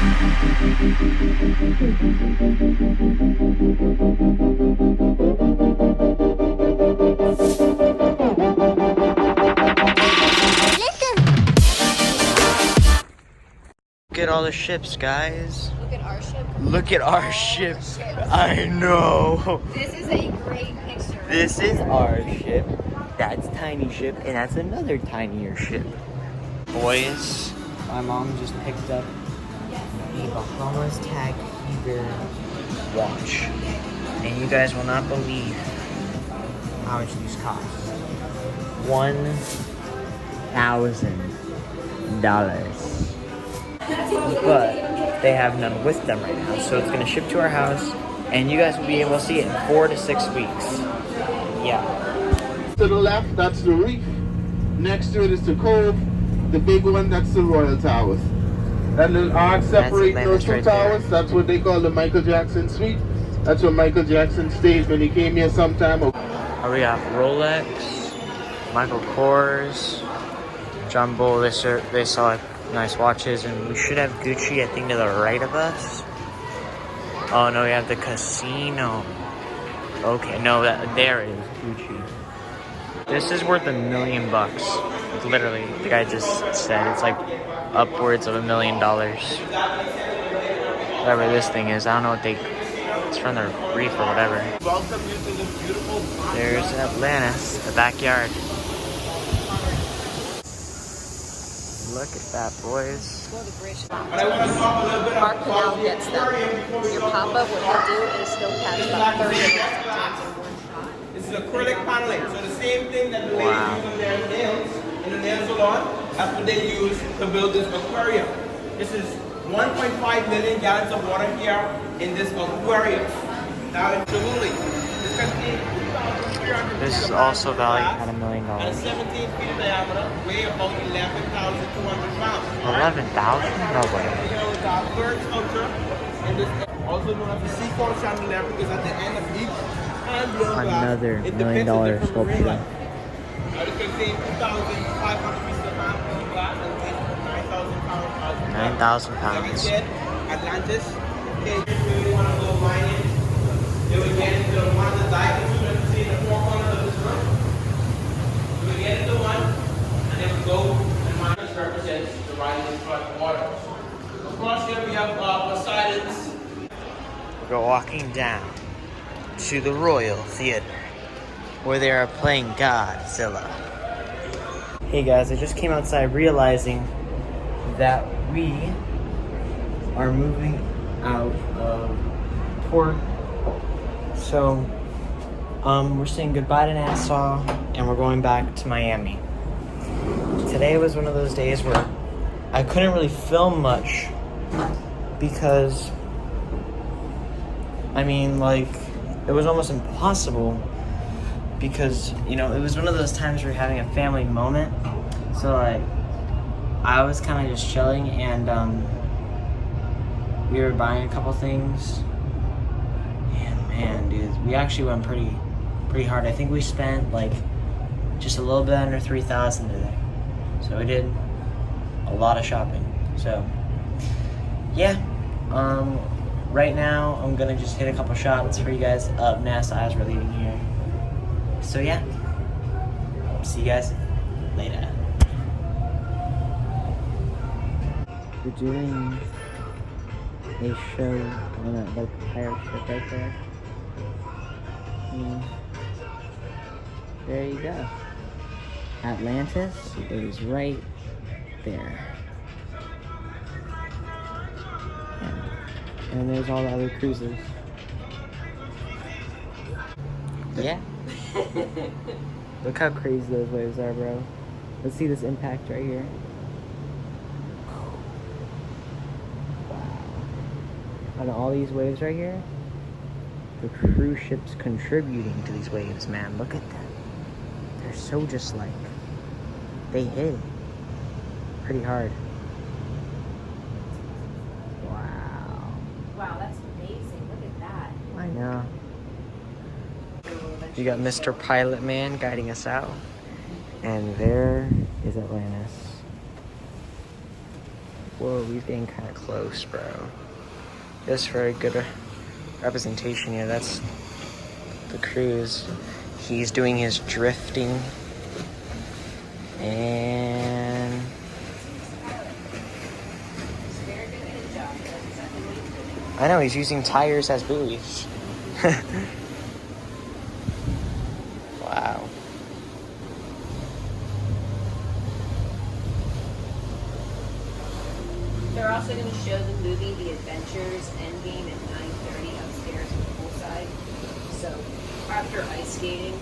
Look at all the ships, guys. Look at our ship. Look at our ship. I know. This is a great picture. This is our ship. That's tiny ship, and that's another tinier ship. Boys, my mom just picked up a Bahamas Tag Heuer watch, and you guys will not believe how much these cost. $1,000. But they have none with them right now, so it's gonna ship to our house, and you guys will be able to see it in 4 to 6 weeks. Yeah. To the left, that's the reef. Next to it is the cove. The big one, that's the Royal Towers. That little arc separating those two towers, that's what they call the Michael Jackson Suite. That's where Michael Jackson stayed when he came here sometime ago. We got Rolex, Michael Kors, John Bull. They saw nice watches, and we should have Gucci, I think, to the right of us. Oh no, we have the casino. Okay, no, there is Gucci. This is worth $1 million. Literally, the guy just said it's like upwards of $1 million. Whatever this thing is, I don't know what it's from the reef or whatever. Welcome you to this beautiful. There's Atlantis, the backyard. Look at that, boys. Go to the bridge. But I want to talk a little bit Park about Canal gets them. Your papa, what he'll do is he'll catch about 30 of them sometimes in one shot. This is acrylic paneling. So the same thing that the ladies use on their nails in the nail salon, that's what they use to build this aquarium. This is 1.5 million gallons of water here in this aquarium. Now in Cholula, this contains 2,300 This is also valued at $1 million. and 17 feet in diameter, weigh about 11,200 pounds. 11,000? No way. Here is our third sculpture, and this also known as the seafoam chandelier, because at the end of each hand blown glass, Another it $1 million depicts a different sculpture. marine life. Now this contains 2,500 pieces of hand blown glass and weighs 9,000 pounds. 9,000 Like I pounds. said, Atlantis, okay, if you want to go mining, you will get into one of the diamonds you're going to see in the four corners of this room. You will get into one, and then we go and mine. This represents the rising flood water. Across here we have Poseidon's. We're walking down to the Royal Theater, where they are playing Godzilla. Hey guys, I just came outside realizing that we are moving out of port. So, we're saying goodbye to Nassau, and we're going back to Miami. Today was one of those days where I couldn't really film much because, I mean, like, it was almost impossible because, you know, it was one of those times where you're having a family moment. So, like, I was kind of just chilling, and we were buying a couple things. And man, dude, we actually went pretty hard. I think we spent like just a little bit under 3,000 today. So we did a lot of shopping. So yeah, right now I'm gonna just hit a couple shots for you guys up Nassau as we're leaving here. So yeah, see you guys later. We're doing a show on that local pirate ship right there. And there you go. Atlantis is right there. And there's all the other cruises. Yeah. Look how crazy those waves are, bro. Let's see this impact right here. On all these waves right here, the cruise ships contributing to these waves, man. Look at them. They're so just like, they hit it pretty hard. Wow. Wow, that's amazing. Look at that. I know. You got Mr. Pilot Man guiding us out. And there is Atlantis. Whoa, he's getting kind of close, bro. Just for a good representation here, that's the cruise. He's doing his drifting. And I know, he's using tires as buoys. Wow. They're also going to show the movie The Adventures Endgame at 9:30 upstairs on the poolside. So after ice skating,